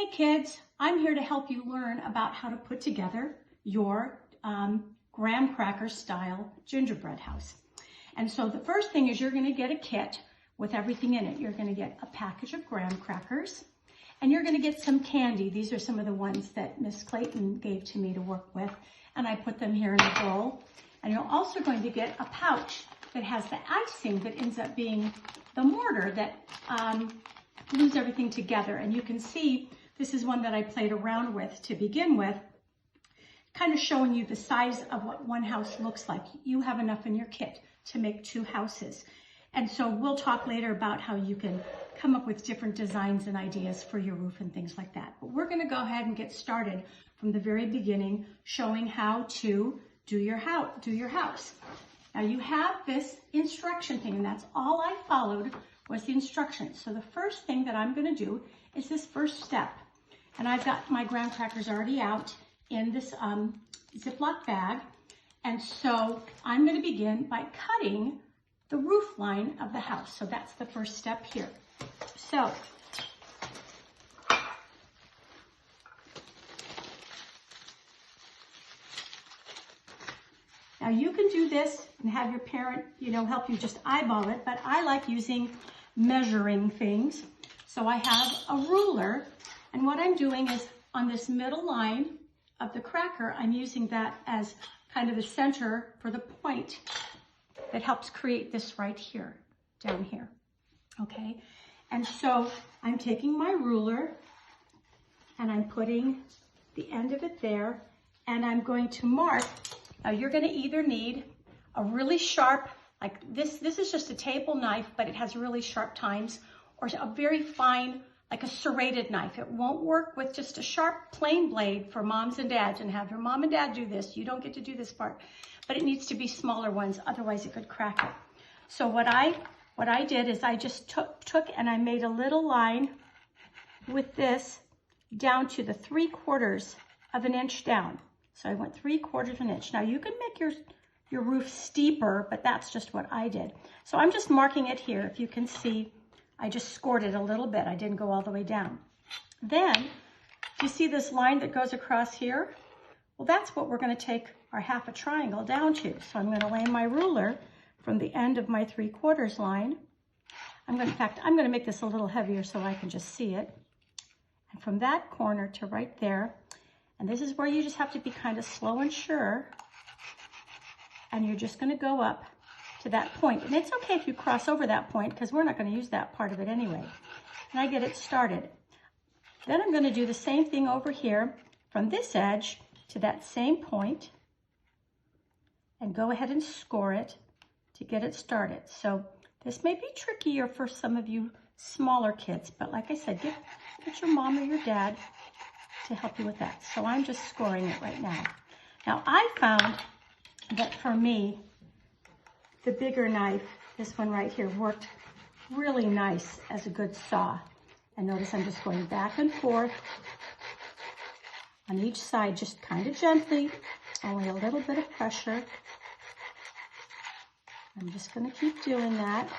Hey kids, I'm here to help you learn about how to put together your graham cracker style gingerbread house. And so the first thing is you're going to get a kit with everything in it. You're going to get a package of graham crackers and you're going to get some candy. These are some of the ones that Miss Clayton gave to me to work with, and I put them here in a bowl. And you're also going to get a pouch that has the icing that ends up being the mortar that glues everything together. And you can see this is one that I played around with to begin with, kind of showing you the size of what one house looks like. You have enough in your kit to make 2 houses. And so we'll talk later about how you can come up with different designs and ideas for your roof and things like that. But we're going to go ahead and get started from the very beginning, showing how to do your house. Now you have this instruction thing, and that's all I followed was the instructions. So the first thing that I'm going to do is this first step. And I've got my graham crackers already out in this Ziploc bag. And so I'm going to begin by cutting the roof line of the house. So that's the first step here. So now you can do this and have your parent, help you just eyeball it, but I like using measuring things. So I have a ruler, and what I'm doing is on this middle line of the cracker, I'm using that as kind of the center for the point that helps create this right here, down here, okay? And so I'm taking my ruler and I'm putting the end of it there, and I'm going to mark. Now you're gonna either need a really sharp, like this is just a table knife, but it has really sharp tines, or a very fine, like a serrated knife. It won't work with just a sharp plain blade for moms and dads, and have your mom and dad do this. You don't get to do this part, but it needs to be smaller ones, otherwise it could crack it. So what I did is I just took and I made a little line with this down to the 3/4 of an inch down. So I went 3/4 of an inch. Now you can make your roof steeper, but that's just what I did. So I'm just marking it here. If you can see, I just scored it a little bit. I didn't go all the way down. Then, do you see this line that goes across here? Well, that's what we're going to take our half a triangle down to. So I'm going to lay my ruler from the end of my 3/4 line. In fact, I'm going to make this a little heavier so I can just see it. And from that corner to right there, and this is where you just have to be kind of slow and sure. And you're just going to go up to that point. And it's okay if you cross over that point, because we're not going to use that part of it anyway. And I get it started. Then I'm going to do the same thing over here from this edge to that same point, and go ahead and score it to get it started. So this may be trickier for some of you smaller kids, but like I said, get your mom or your dad to help you with that. So I'm just scoring it right now. Now I found that for me, the bigger knife, this one right here, worked really nice as a good saw. And notice I'm just going back and forth on each side, just kind of gently, only a little bit of pressure. I'm just going to keep doing that.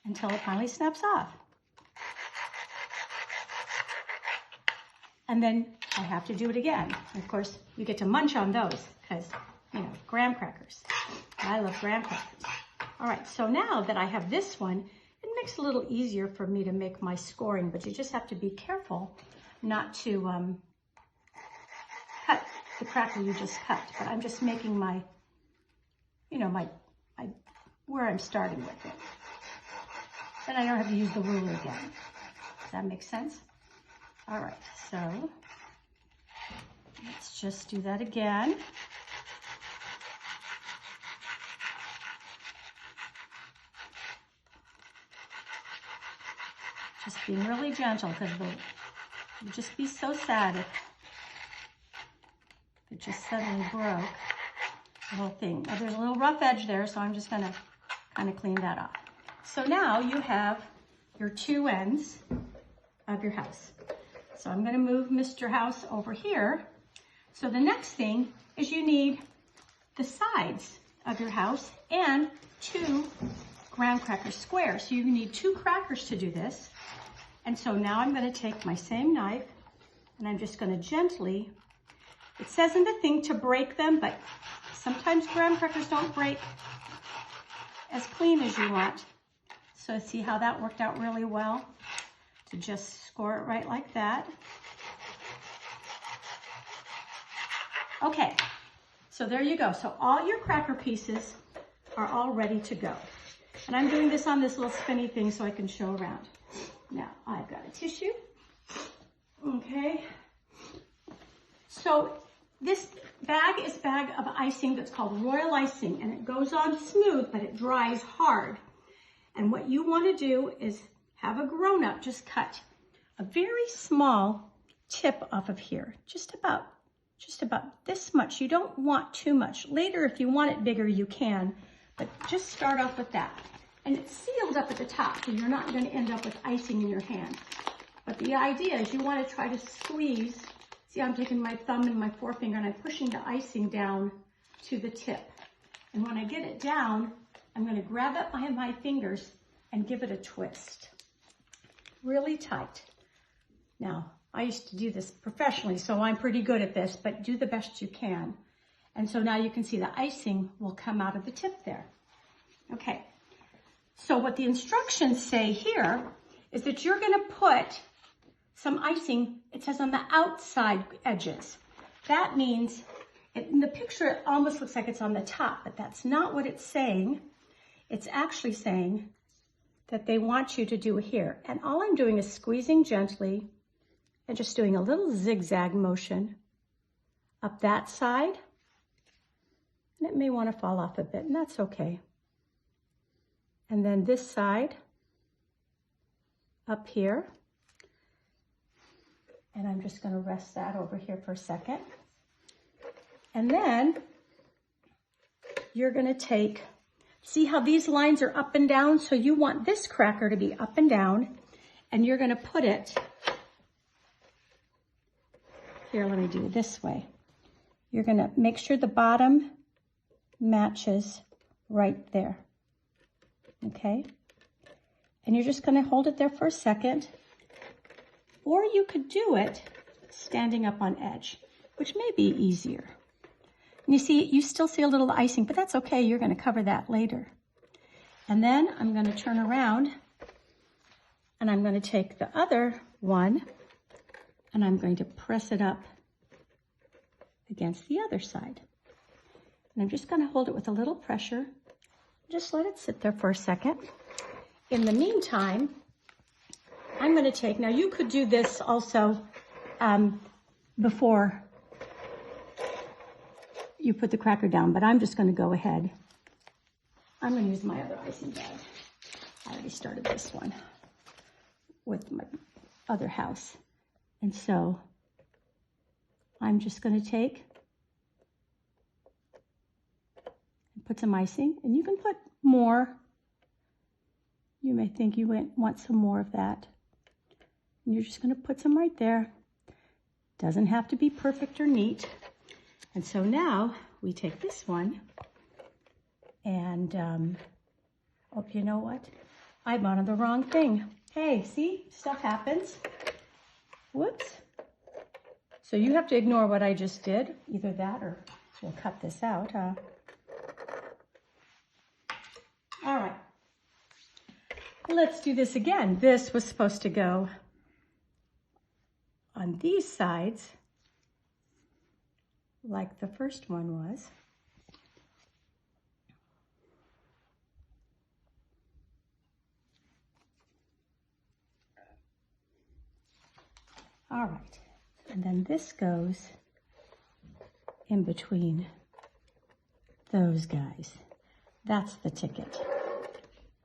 Until it finally snaps off. And then I have to do it again. And of course, you get to munch on those because, graham crackers. I love graham crackers. All right, so now that I have this one, it makes it a little easier for me to make my scoring, but you just have to be careful not to cut the cracker you just cut. But I'm just making my, where I'm starting with it. Then I don't have to use the ruler again. Does that make sense? All right, so let's just do that again. Just being really gentle, because you'd just be so sad if it just suddenly broke the whole thing. Now, there's a little rough edge there, so I'm just going to kind of clean that off. So now you have your 2 ends of your house. So I'm going to move Mr. House over here. So the next thing is you need the sides of your house and 2 graham cracker square. So you need 2 crackers to do this. And so now I'm going to take my same knife and I'm just going to gently, it says in the thing to break them, but sometimes graham crackers don't break as clean as you want. So see how that worked out really well? To just score it right like that. Okay, so there you go. So all your cracker pieces are all ready to go. And I'm doing this on this little spinny thing so I can show around. Now, I've got a tissue. Okay. So this bag is a bag of icing that's called royal icing, and it goes on smooth, but it dries hard. And what you want to do is have a grown-up just cut a very small tip off of here, just about this much. You don't want too much. Later, if you want it bigger, you can, but just start off with that. And it's sealed up at the top, so you're not going to end up with icing in your hand. But the idea is you want to try to squeeze. See, I'm taking my thumb and my forefinger and I'm pushing the icing down to the tip. And when I get it down, I'm going to grab it by my fingers and give it a twist. Really tight. Now, I used to do this professionally, so I'm pretty good at this, but do the best you can. And so now you can see the icing will come out of the tip there. Okay. So what the instructions say here is that you're going to put some icing, it says on the outside edges. That means, in the picture it almost looks like it's on the top, but that's not what it's saying. It's actually saying that they want you to do here. And all I'm doing is squeezing gently and just doing a little zigzag motion up that side. And it may want to fall off a bit, and that's okay. And then this side up here. And I'm just going to rest that over here for a second. And then you're going to take, see how these lines are up and down? So you want this cracker to be up and down, and you're going to put it, here, let me do it this way. You're going to make sure the bottom matches right there. Okay? And you're just going to hold it there for a second. Or you could do it standing up on edge, which may be easier. And you see, you still see a little icing, but that's okay. You're going to cover that later. And then I'm going to turn around and I'm going to take the other one and I'm going to press it up against the other side. And I'm just going to hold it with a little pressure. Just let it sit there for a second. In the meantime, I'm going to take, now you could do this also before you put the cracker down, but I'm just going to go ahead. I'm going to use my other icing bag. I already started this one with my other house. And so I'm just going to take and put some icing, and you can put more. You may think you want some more of that. And you're just going to put some right there. Doesn't have to be perfect or neat. And so now we take this one and, oh, you know what? I'm on the wrong thing. Hey, see, stuff happens. Whoops. So you have to ignore what I just did. Either that or we'll cut this out, huh? All right. Let's do this again. This was supposed to go on these sides like the first one was. All right, and then this goes in between those guys. That's the ticket.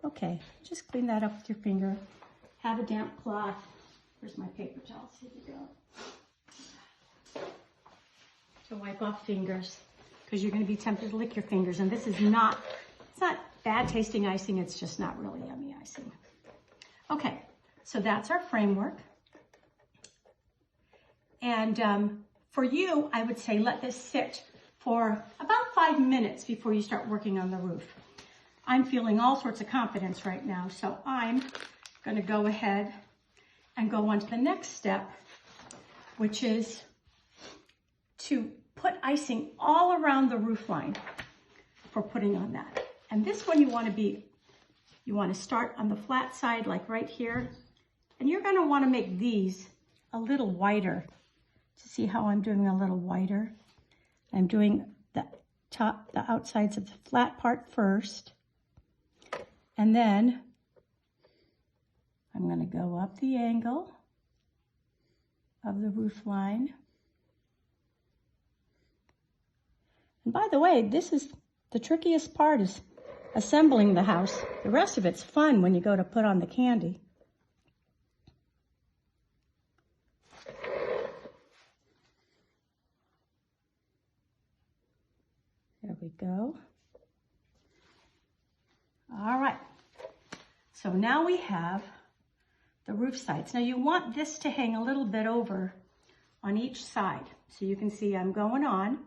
Okay, just clean that up with your finger. Have a damp cloth. Where's my paper towels? Here you go. To wipe off fingers, because you're going to be tempted to lick your fingers. And this is not, it's not bad tasting icing, it's just not really yummy icing. Okay, so that's our framework. And for you, I would say let this sit for about 5 minutes before you start working on the roof. I'm feeling all sorts of confidence right now. So I'm going to go ahead and go on to the next step, which is to put icing all around the roof line for putting on that. And this one you want to start on the flat side, like right here. And you're going to want to make these a little wider. To see how I'm doing a little wider. I'm doing the outsides of the flat part first. And then I'm going to go up the angle of the roof line. And by the way, this is the trickiest part, is assembling the house. The rest of it's fun when you go to put on the candy. There we go. All right. So now we have the roof sides. Now you want this to hang a little bit over on each side. So you can see I'm going on,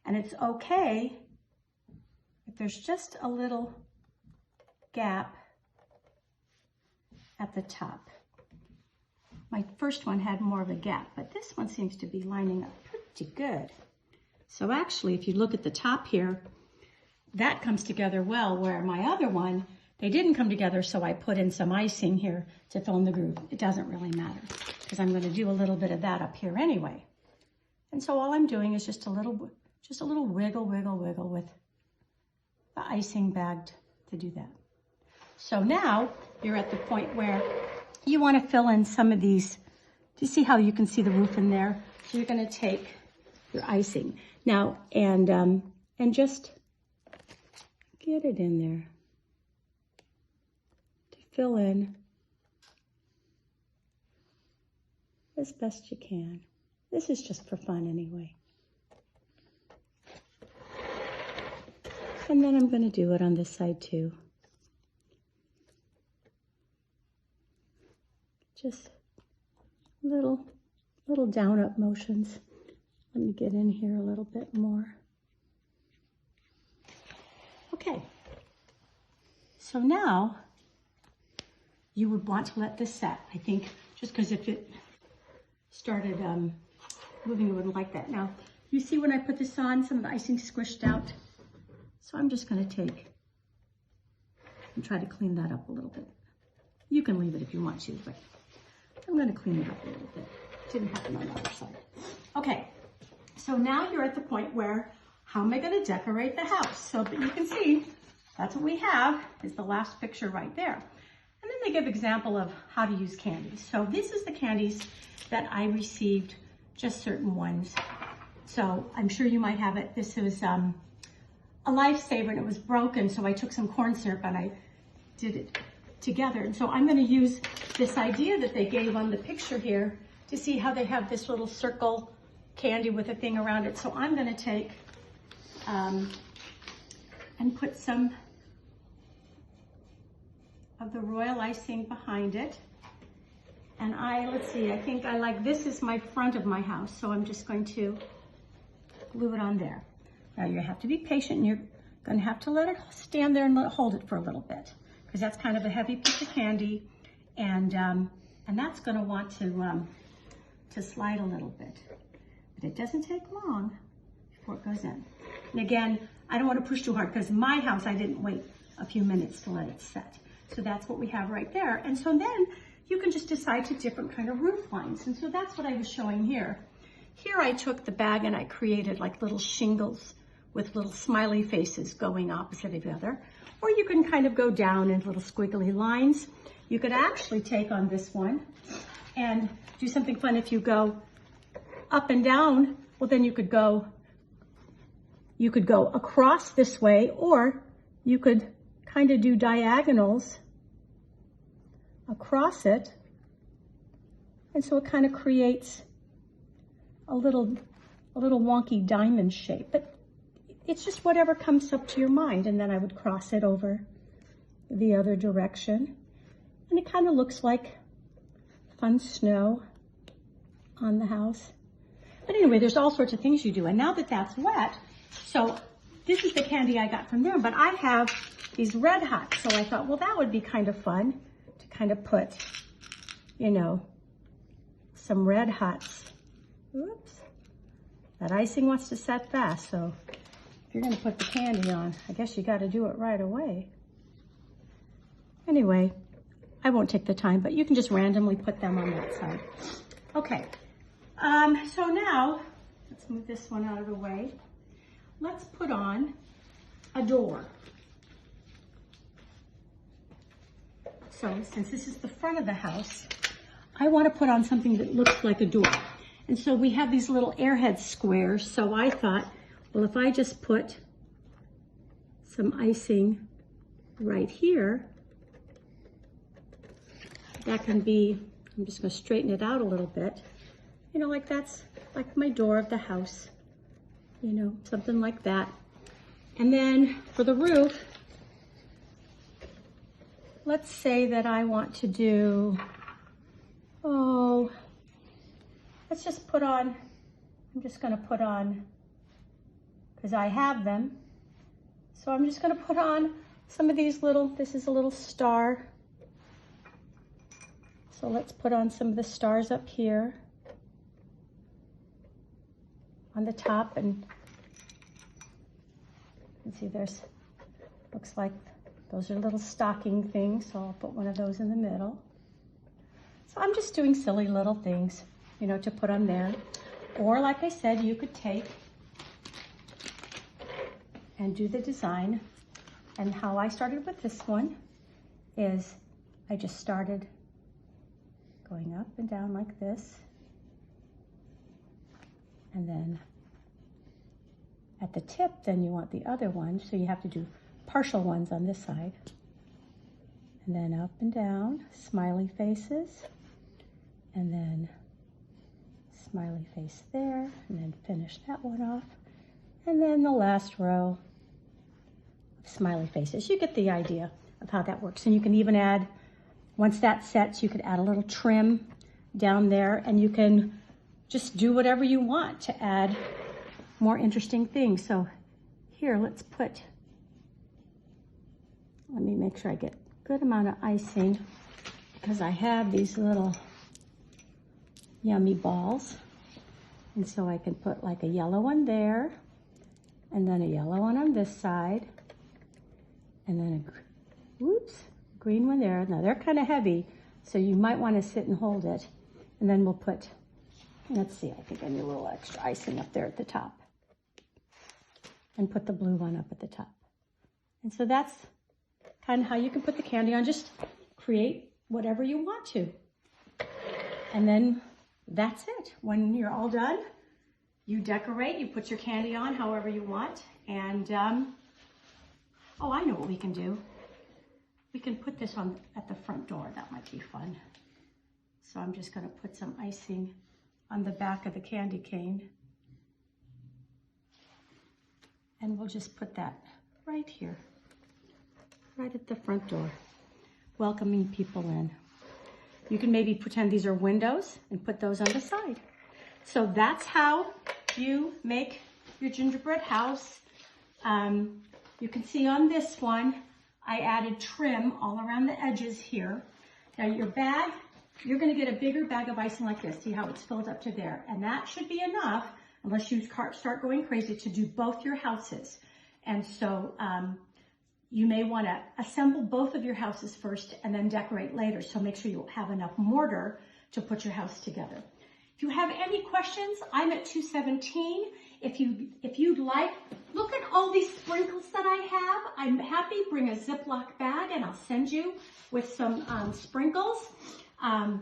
and it's okay if there's just a little gap at the top. My first one had more of a gap, but this one seems to be lining up pretty good. So actually, if you look at the top here, that comes together well, where my other one, they didn't come together, so I put in some icing here to fill in the groove. It doesn't really matter, because I'm going to do a little bit of that up here anyway. And so all I'm doing is just a little wiggle, wiggle, wiggle with the icing bagged to do that. So now you're at the point where you want to fill in some of these. Do you see how you can see the roof in there? So you're going to take your icing now and just get it in there to fill in as best you can. This is just for fun anyway. And then I'm going to do it on this side too. Just little down up motions. Let me get in here a little bit more. Okay. So now you would want to let this set. I think just because if it started moving, it wouldn't like that. Now, you see when I put this on, some of the icing squished out. So I'm just going to take and try to clean that up a little bit. You can leave it if you want to, but I'm going to clean it up a little bit. Didn't happen on the other side. Okay, so now you're at the point where, how am I going to decorate the house? So you can see, that's what we have, is the last picture right there. And then they give example of how to use candies. So this is the candies that I received, just certain ones. So I'm sure you might have it. This was a lifesaver, and it was broken, so I took some corn syrup and I did it together. And so I'm going to use this idea that they gave on the picture here to see how they have this little circle candy with a thing around it. So I'm going to take and put some of the royal icing behind it. And let's see, I think I like, this is my front of my house, so I'm just going to glue it on there. Now you have to be patient, and you're going to have to let it stand there and hold it for a little bit, because that's kind of a heavy piece of candy, and that's going to want to slide a little bit. But it doesn't take long before it goes in. And again, I don't want to push too hard, because my house, I didn't wait a few minutes to let it set. So that's what we have right there. And so then you can just decide to different kind of roof lines. And so that's what I was showing here. Here I took the bag and I created like little shingles with little smiley faces going opposite of each other. Or you can kind of go down in little squiggly lines. You could actually take on this one and do something fun. If you go up and down, well then you could go across this way, or you could kind of do diagonals across it. And so it kind of creates a little wonky diamond shape, but it's just whatever comes up to your mind. And then I would cross it over the other direction, and it kind of looks like fun snow on the house. But anyway, there's all sorts of things you do. And now that that's wet, so this is the candy I got from them, but I have these Red Hots. So I thought, well, that would be kind of fun to kind of put, you know, some Red Hots. Oops. That icing wants to set fast, so if you're gonna put the candy on, I guess you gotta do it right away. Anyway, I won't take the time, but you can just randomly put them on that side. Okay, so now, let's move this one out of the way. Let's put on a door. So since this is the front of the house, I want to put on something that looks like a door. And so we have these little airhead squares. So I thought, well, if I just put some icing right here, that can be, I'm just going to straighten it out a little bit. You know, like that's like my door of the house, you know, something like that. And then for the roof, let's say that I want to do, oh, let's just put on, I'm just going to put on, because I have them. So I'm just going to put on some of these little, this is a little star. So let's put on some of the stars up here on the top, and you can see there's, looks like those are little stocking things, so I'll put one of those in the middle. So I'm just doing silly little things, you know, to put on there. Or like I said, you could take and do the design. And how I started with this one is I just started going up and down like this. And then at the tip, then you want the other one. So you have to do partial ones on this side. And then up and down, smiley faces. And then smiley face there. And then finish that one off. And then the last row of smiley faces. You get the idea of how that works. And you can even add, once that sets, you could add a little trim down there, and you can just do whatever you want to add more interesting things. So here, let's put, let me make sure I get a good amount of icing, because I have these little yummy balls. And so I can put like a yellow one there, and then a yellow one on this side, and then a, whoops, green one there. Now they're kind of heavy, so you might want to sit and hold it. And then we'll put, let's see, I think I need a little extra icing up there at the top. And put the blue one up at the top. And so that's kind of how you can put the candy on. Just create whatever you want to. And then that's it. When you're all done, you decorate, you put your candy on however you want. And, oh, I know what we can do. We can put this on at the front door. That might be fun. So I'm just going to put some icing on the back of the candy cane. And we'll just put that right here, right at the front door, welcoming people in. You can maybe pretend these are windows and put those on the side. So that's how you make your gingerbread house. You can see on this one, I added trim all around the edges here. Now your bag, you're going to get a bigger bag of icing like this. See how it's filled up to there. And that should be enough, unless you start going crazy, to do both your houses. And so you may want to assemble both of your houses first and then decorate later. So make sure you have enough mortar to put your house together. If you have any questions, I'm at 217. If you'd like, look at all these sprinkles that I have. I'm happy, bring a Ziploc bag and I'll send you with some sprinkles. I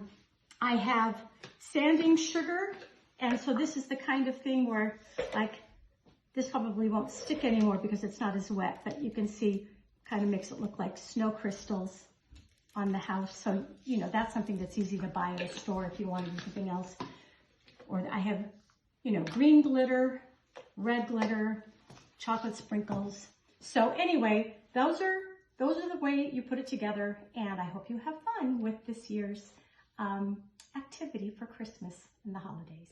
have sanding sugar. And so this is the kind of thing where, like, this probably won't stick anymore because it's not as wet, but you can see, kind of makes it look like snow crystals on the house. So, you know, that's something that's easy to buy at a store if you want anything else. Or I have, you know, green glitter, red glitter, chocolate sprinkles. So anyway, those are the way you put it together. And I hope you have fun with this year's activity for Christmas and the holidays.